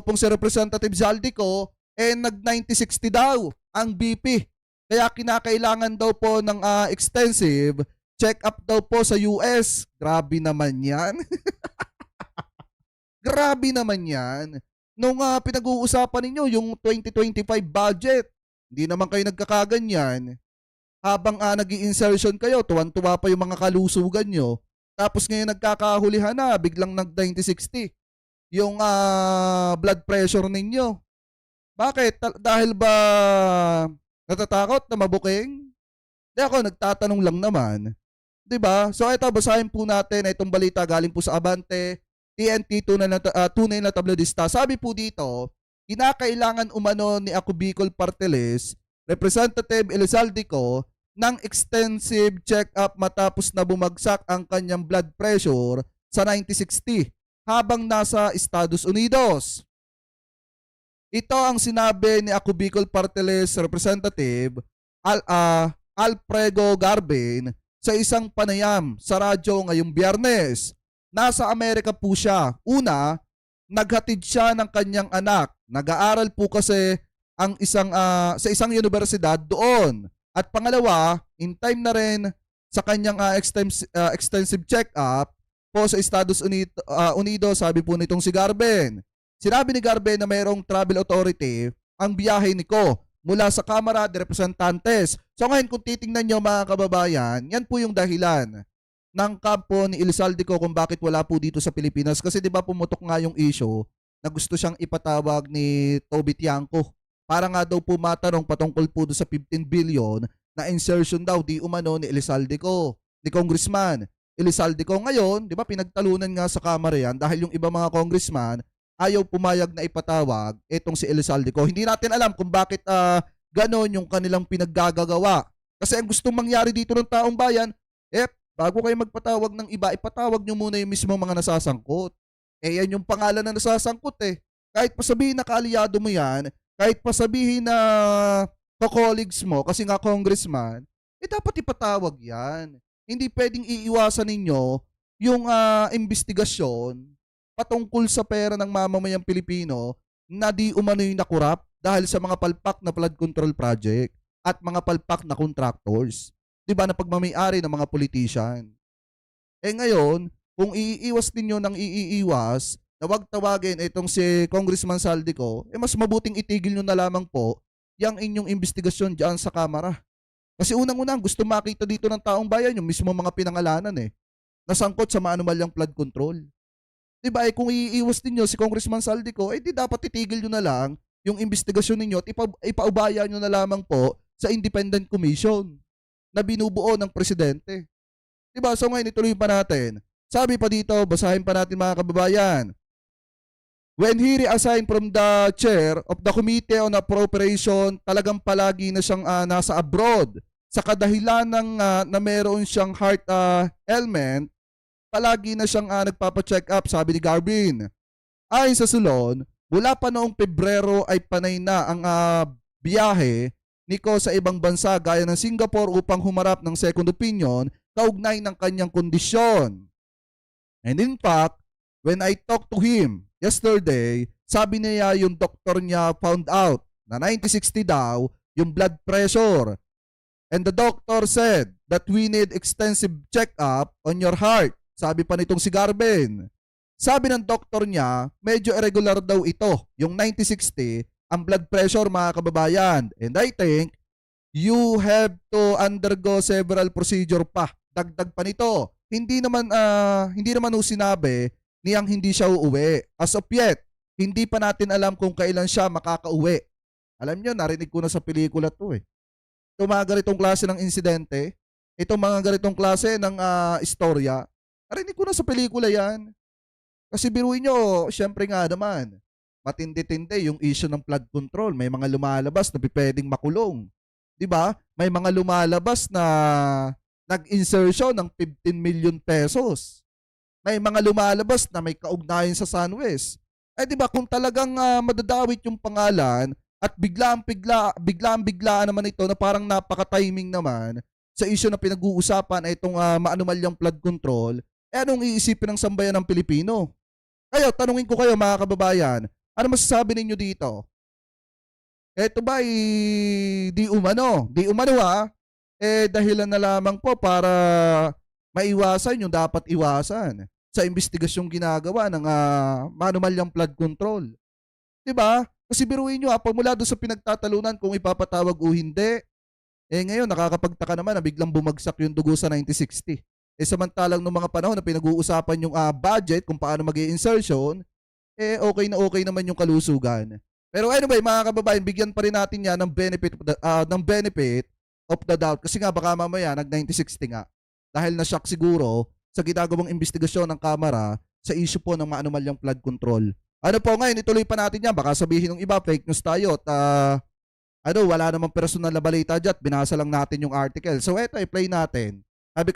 pong si Representative Zaldico, nag-90-60 daw ang BP. Kaya kinakailangan daw po ng extensive check-up daw po sa US. Grabe naman yan. Grabe naman yan. Nung pinag-uusapan ninyo yung 2025 budget, hindi naman kayo nagkakaganyan. Habang nag-i-insertion kayo, tuwan-tuwa pa yung mga kalusugan nyo. Tapos ngayon nagkakahulihan na, biglang nag-90-60 yung blood pressure ninyo. Bakit? Dahil ba natatakot na mabuking? Di ako, nagtatanong lang naman. Diba? So ito, basahin po natin itong balita galing po sa Abante, TNT, tunay na tabloidista. Sabi po dito, kinakailangan umano ni Ako Bicol Parteles, Representative Elizaldico, ng extensive check-up matapos na bumagsak ang kanyang blood pressure sa 90-60 habang nasa Estados Unidos. Ito ang sinabi ni Ako Bicol Parteles Representative Alfredo Garbin sa isang panayam sa radyo ngayong Biyernes. Nasa Amerika po siya. Una, naghatid siya ng kanyang anak. Nag-aaral po kasi sa isang universidad doon. At pangalawa, in time na rin sa kanyang extensive check-up po sa Estados Unidos, sabi po nitong si Garben. Sinabi ni Garben na mayroong travel authority ang biyahe ni Ko mula sa Kamara de Representantes. So ngayon kung titingnan nyo mga kababayan, yan po yung dahilan ng kampo ni Elizaldico kung bakit wala po dito sa Pilipinas. Kasi di ba pumutok nga yung issue na gusto siyang ipatawag ni Toby Tiangco. Para nga daw po matanong patungkol po sa 15 billion na insertion daw di umano ni Elizaldico, ni Congressman Elizaldico. Ngayon, di ba pinagtalunan nga sa Kamara yan dahil yung iba mga congressman ayaw pumayag na ipatawag itong si Elizaldico. Hindi natin alam kung bakit ganon yung kanilang pinaggagawa. Kasi ang gustong mangyari dito ng taong bayan, bago kayo magpatawag ng iba, ipatawag nyo muna yung mismo mga nasasangkot. Yan yung pangalan na nasasangkot eh. Kahit pa sabihin na kaalyado mo yan, kahit pa sabihin na ka-colleagues mo, kasi nga congressman, dapat ipatawag yan. Hindi pwedeng iiwasan ninyo yung investigasyon patungkol sa pera ng mamamayang Pilipino na di umano'y nakurap dahil sa mga palpak na flood control project at mga palpak na contractors. Diba na pagmamayari ng mga politician. Ngayon, kung iiiwas ninyo ng iiiwas, na wag tawagin itong si Congressman Zaldico, mas mabuting itigil nyo na lamang po yung inyong investigasyon dyan sa Kamara. Kasi unang-unang gusto makita dito ng taong bayan yung mismo mga pinangalanan nasangkot sa maanumalyang flood control. Diba kung iiwas ninyo si Congressman Zaldico, di dapat itigil nyo na lang yung investigasyon ninyo at ipaubaya nyo na lamang po sa Independent Commission na binubuo ng presidente. Diba? So ngayon ituloy pa natin. Sabi pa dito, basahin pa natin mga kababayan. When he reassigned from the chair of the Committee on Appropriation, talagang palagi na siyang nasa abroad. Sa kadahilan ng na meron siyang heart ailment, palagi na siyang nagpapacheck up, sabi ni Garbin. Ayon sa Sulon, mula pa noong Pebrero ay panay na ang biyahe ni Ko sa ibang bansa gaya ng Singapore upang humarap ng second opinion kaugnay ng kanyang kondisyon. And in fact, when I talked to him yesterday, sabi niya yung doktor niya found out na 90-60 daw yung blood pressure. And the doctor said that we need extensive check-up on your heart. Sabi pa nitong si Garben. Sabi ng doktor niya, medyo irregular daw ito, yung 90-60, ang blood pressure mga kababayan. And I think you have to undergo several procedure pa. Dagdag pa nito. Hindi naman sinabi niyang hindi siya uuwi. As of yet, hindi pa natin alam kung kailan siya makakauwi. Alam niyo, narinig ko na sa pelikula to Itong mga ganitong klase ng insidente, itong mga ganitong klase ng istorya, narinig ko na sa pelikula yan. Kasi biruin nyo, syempre nga naman, matindi-tindi yung issue ng flood control. May mga lumalabas na pwedeng makulong. Diba? May mga lumalabas na nag-insertion ng 15 million pesos. May mga lumalabas na may kaugnayan sa SunWest. Diba, kung talagang madadawit yung pangalan at biglaan naman ito na parang napaka-timing naman sa issue na pinag-uusapan ay itong maanumalyang flood control, anong iisipin ng sambayan ng Pilipino? Kayo, tanungin ko kayo mga kababayan, Ano masasabi ninyo dito? Eto ba di umano dahilan na lamang po para maiwasan yung dapat iwasan sa investigasyong ginagawa ng manumalyang flood control. 'Di ba? Kasi biruin nyo pagmula doon sa pinagtatalunan kung ipapatawag o hindi, ngayon nakakapagtaka naman na biglang bumagsak yung dugo sa 9060. Samantalang nung mga panahon na pinag-uusapan yung budget kung paano mag-i-insertion, okay naman yung kalusugan. Pero anyway, mga kababayan, bigyan pa rin natin yan ng benefit of the doubt. Kasi nga baka mamaya nag-9060 nga. Dahil na-shock siguro sa ginagawang investigasyon ng Kamara sa issue po ng maanumalyang flood control. Ano po ngayon, ituloy pa natin yan. Baka sabihin ng iba, fake news tayo at wala namang personal na balita dyan. Binasa lang natin yung article. So eto, i-play natin.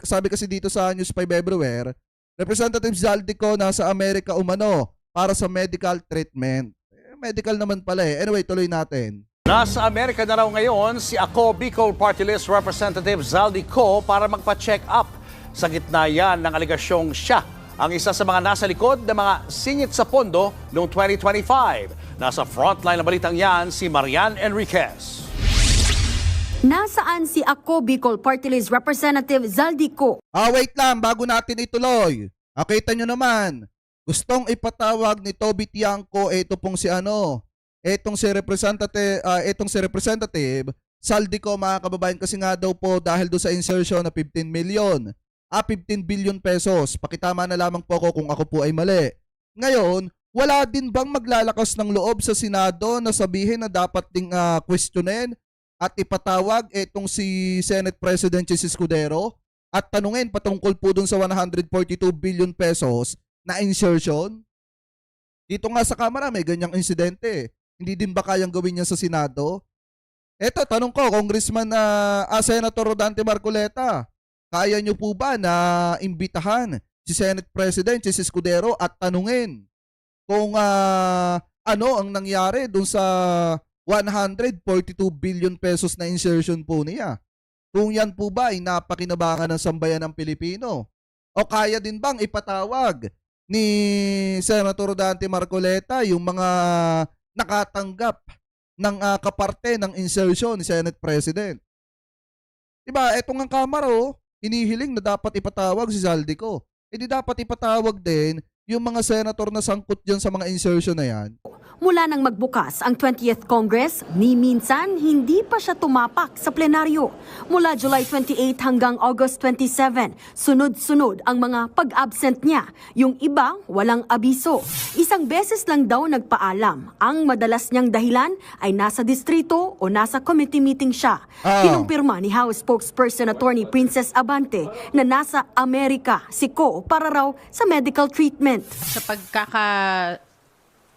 Sabi kasi dito sa News 5 Everywhere, Representative Zaldico nasa Amerika umano para sa medical treatment. Medical naman pala Anyway, tuloy natin. Nasa Amerika na raw ngayon si Ako Bicol Party List Representative Zaldico para magpa-check up. Sa gitna yan ng aligasyong siya ang isa sa mga nasa likod ng mga singit sa pondo noong 2025. Nasa frontline ng balitang yan si Marian Enriquez. Nasaan si Ako Bicol Party List Representative Zaldico? Wait lang, bago natin ituloy. Kita nyo naman, gustong ipatawag ni Toby Tiangco itong si Representative Zaldico, mga kababayan, kasi nga daw po dahil do sa insertion na 15 billion pesos. Pakitama na lamang po ako kung ako po ay mali. Ngayon, wala din bang maglalakas ng loob sa Senado na sabihin na dapat ding questionin at ipatawag itong si Senate President Chis Escudero at tanungin patungkol po dun sa 142 billion pesos na insertion? Dito nga sa Kamara may ganyang insidente. Hindi din ba kayang gawin yan sa Senado? Eto, tanong ko, Congressman Senator Rodante Marcoleta, kaya nyo po ba na imbitahan si Senate President Chis Escudero at tanungin kung ano ang nangyari dun sa 142 billion pesos na insertion po niya? Kung yan po ba ay napakinabangan ng sambayan ng Pilipino? O kaya din bang ipatawag ni Senator Dante Marcoleta yung mga nakatanggap ng kaparte ng insertion ni Senate President? Diba, etong ang Kamara inihiling na dapat ipatawag si Zaldico. Di dapat ipatawag din yung mga senator na sangkot dyan sa mga insertion na yan. Mula nang magbukas ang 20th Congress, ni minsan hindi pa siya tumapak sa plenaryo. Mula July 28 hanggang August 27, sunod-sunod ang mga pag-absent niya. Yung iba, walang abiso. Isang beses lang daw nagpaalam. Ang madalas niyang dahilan ay nasa distrito o nasa committee meeting siya. Kinumpirma ni House Spokesperson Attorney Princess Abante na nasa Amerika si Ko para raw sa medical treatment. Sa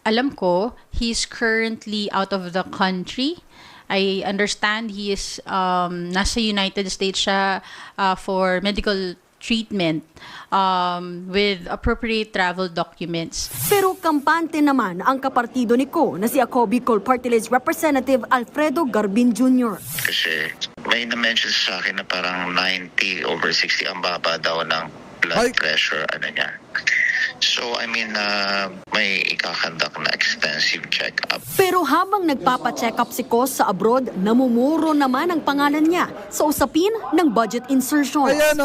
alam ko, he's currently out of the country. I understand he is nasa United States siya for medical treatment with appropriate travel documents. Pero kampante naman ang kapartido ni Ko na si Ako Bicol Party List Representative Alfredo Garbin Jr. Kasi may na-mention sa akin na parang 90/60 ang baba daw ng blood pressure niya. So, may ikakandak na extensive check-up. Pero habang nagpapa-check up si Ko sa abroad, namumuro naman ang pangalan niya sa usapin ng budget insertion. Ayan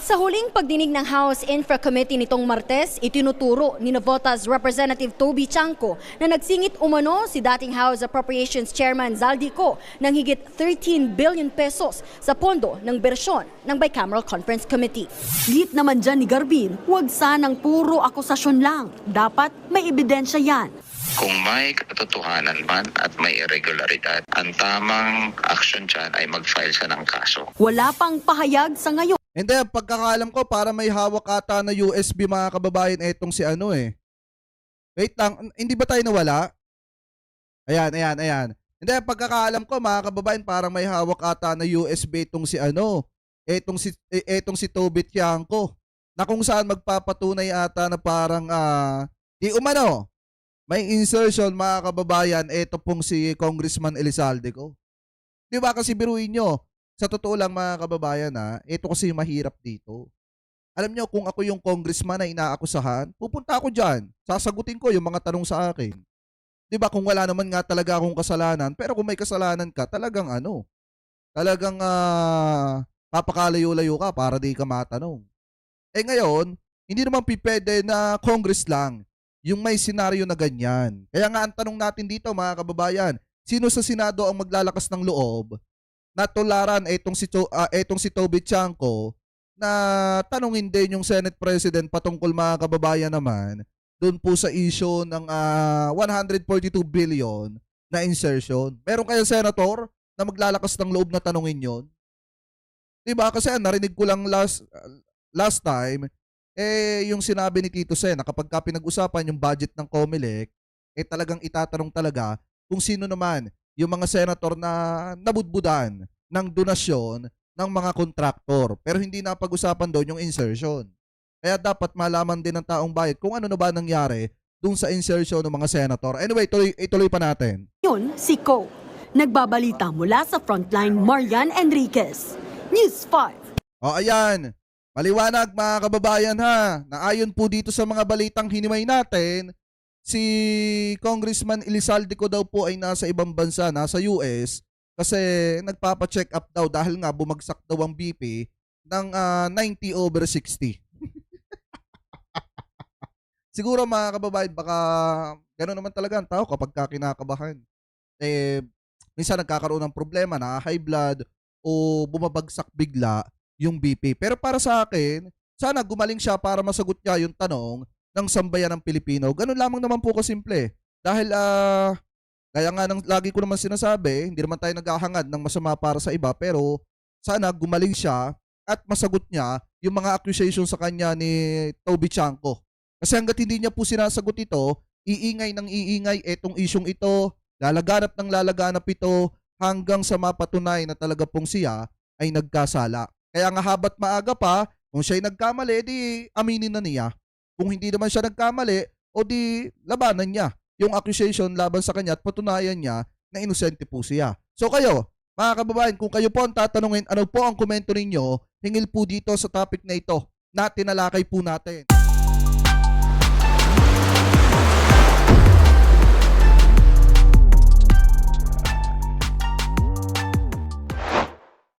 Sa huling pagdinig ng House Infra Committee nitong Martes, itinuturo ni Navotas Representative Toby Tiangco na nagsingit umano si dating House Appropriations Chairman Zaldico ng higit 13 billion pesos sa pondo ng bersyon ng Bicameral Conference Committee. Git naman dyan ni Garbin, huwag sanang puro akusasyon lang. Dapat may ebidensya yan. Kung may katotohanan man at may irregularidad, ang tamang action dyan ay mag-file siya ng kaso. Wala pang pahayag sa ngayon. Hindi, pagkakalam ko para may hawak ata na USB, mga kababayan, etong si Wait lang, hindi ba tayo nawala? Ayan. Hindi, pagkakalam ko, mga kababayan, parang may hawak ata na USB itong si etong si Toby Tiangco, na kung saan magpapatunay ata na parang di umano may insertion, mga kababayan, eto pong si Congressman Elizalde ko. Di ba, kasi biruin nyo, sa totoo lang, mga kababayan, ito kasi mahirap dito. Alam nyo, kung ako yung congressman na inaakusahan, pupunta ako dyan, sasagutin ko yung mga tanong sa akin. 'Di ba kung wala naman nga talaga akong kasalanan, pero kung may kasalanan ka, talagang talagang papakalayo-layo ka para di ka matanong. Eh ngayon, hindi naman pipwede na Congress lang yung may senaryo na ganyan. Kaya nga ang tanong natin dito mga kababayan, sino sa Senado ang maglalakas ng loob na tularan etong si Toby Chanco na tanungin din yung Senate President patungkol mga kababayan naman doon po sa issue ng 142 billion na insertion. Meron kaya senator na maglalakas ng loob na tanungin yon? Diba? Kasi narinig ko lang last time, yung sinabi ni Tito Sen na kapag pinag-usapan yung budget ng COMELEC, talagang itatanong talaga kung sino naman yung mga senator na nabudbudan ng donasyon ng mga kontraktor. Pero hindi na pag-usapan doon yung insertion. Kaya dapat malaman din ng taong bayan kung ano na ba nangyari dun sa insertion ng mga senator. Anyway, ituloy pa natin. Yun si Ko. Nagbabalita mula sa Frontline, Marian Enriquez. News 5. O ayan, maliwanag mga kababayan ha, na ayon po dito sa mga balitang hinimay natin, si Congressman Elizalde ko daw po ay nasa ibang bansa, nasa US, kasi nagpapa-check up daw dahil nga bumagsak daw ang BP ng 90/60. Siguro mga kababayan, baka gano'n naman talaga ang tao kapag kinakabahan. Minsan nagkakaroon ng problema, na high blood o bumabagsak bigla yung BP. Pero para sa akin, sana gumaling siya para masagot niya yung tanong ng sambayan ng Pilipino. Ganun lamang naman po kasimple. Dahil kaya nga lagi ko naman sinasabi, hindi naman tayo naghahangad ng masama para sa iba, pero sana gumaling siya at masagot niya yung mga accusation sa kanya ni Toby Chanco. Kasi hanggat hindi niya po sinasagot ito, iingay ng iingay etong isyong ito, lalaganap ng lalaganap ito hanggang sa mapatunay na talaga pong siya ay nagkasala. Kaya nga habat maaga pa, kung siya'y nagkamali, di aminin na niya. Kung hindi naman siya nagkamali, o di labanan niya yung accusation laban sa kanya at patunayan niya na inosente po siya. So kayo, mga kababayan, kung kayo po ang tatanungin, ano po ang komento ninyo, hingil po dito sa topic na ito na tinalakay po natin.